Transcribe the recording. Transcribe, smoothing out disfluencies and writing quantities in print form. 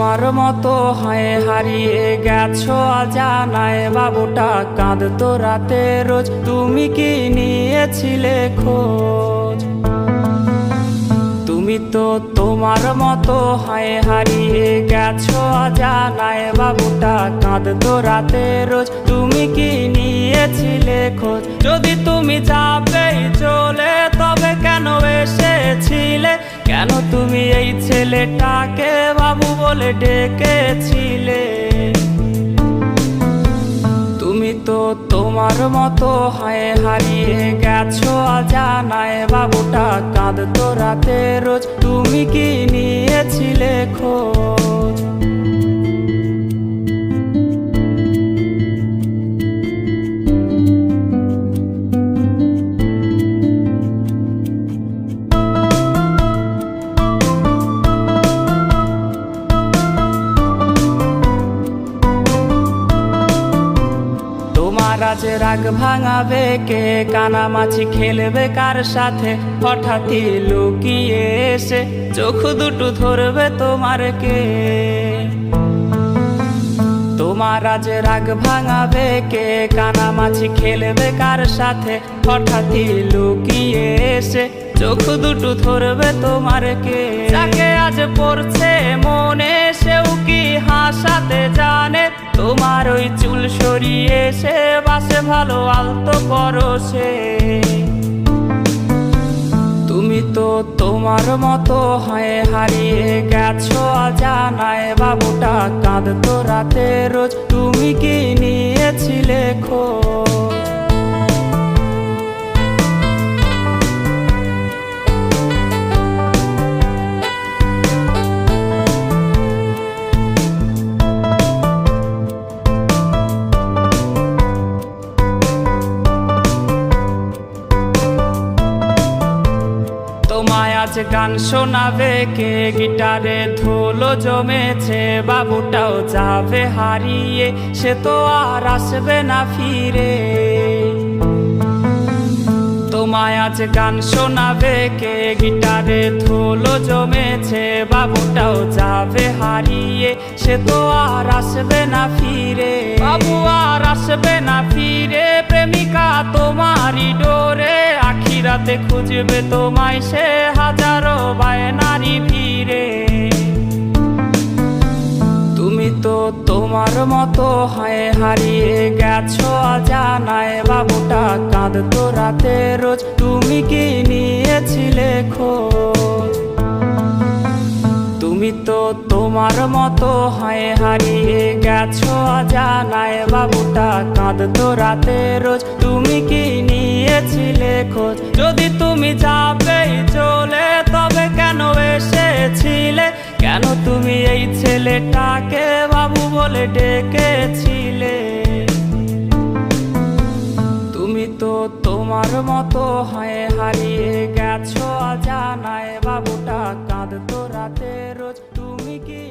তোমার মতো হয় হারিয়ে গেছো অজানায়, বাবুটা কাঁদতো রাতে রোজ, তুমি কি নিয়েছিলে খোঁজ? তুমি তো তোমার মতো হয় হারিয়ে গেছো অজানায়, বাবুটা কাঁদতো রাতে রোজ, তুমি কি নিয়েছিলে খোঁজ? যদি তুমি যাবেই চলে তবে কেন এসেছিলে? কেন তুমি এই ছেলেটাকে বাবু বলে ডেকেছিলে? তুমি তো তোমার মতো হয় হারিয়ে গেছো অজানায়, বাবুটা কাঁদতো রাতে রোজ, তুমি কি নিয়েছিলে খোঁজ? আজ রাগ ভাঙাবে কে? কানামাছি খেলবে কার সাথে? হঠাৎই লুকিয়ে এসে চোখ দুটো ধরবে তোমার কে? তোমার আজ রাগ ভাঙাবে কে? কানামাছি খেলবে কার সাথে? হঠাৎই লুকিয়ে এসে চোখ দুটো ধরবে তোমার কে? যাকে আজ পড়ছে মনে সেও কি হাসাতে জানে? তোমার ওই চুল সরিয়ে সে বাসে ভালো আলতো পরশে। তুমি তো তোমার মতো হয় হারিয়ে গেছো অজানায়, বাবুটা কাঁদতো রাতে রোজ, তুমি কি নিয়েছিলে খোঁজ? তোমায় আজ গান শোনাবে কে? গিটারে ধুলো জমেছে, বাবুটাও যাবে হারিয়ে, সে তো আর আসবে না ফিরে। তোমায় আজ গান শোনাবে কে? গিটারে ধুলো জমেছে, বাবুটাও যাবে হারিয়ে, সে তো আর আসবে না ফিরে। বাবু আর আসবে না ফিরে, প্রেমিকা তোমারই ডোরে, আখিরাতে খুঁজবে তোমায় সে হাজারো বায়নারি ভিড়ে। তুমি তো তোমার মতো হয় হারিয়ে গেছো অজানায়, বাবুটা কাঁদতো রাতে রোজ, তুমি কি নিয়েছিলে খোঁজ? তুমি তো তোমার মতো হয় হারিয়ে গেছো অজানায়, বাবুটা কাঁদতো রাতে রোজ, তুমি কি নিয়েছিলে খোঁজ? যদি তুমি যাবেই চলে তবে কেন এসেছিলে? কেন তুমি এই ছেলেটাকে বাবু বলে ডেকেছিলে? তুমি তো তোমার মতো হয় হারিয়ে গেছো অজানায়, বাবুটা কাঁদতো রাতে রোজ, তুমি কি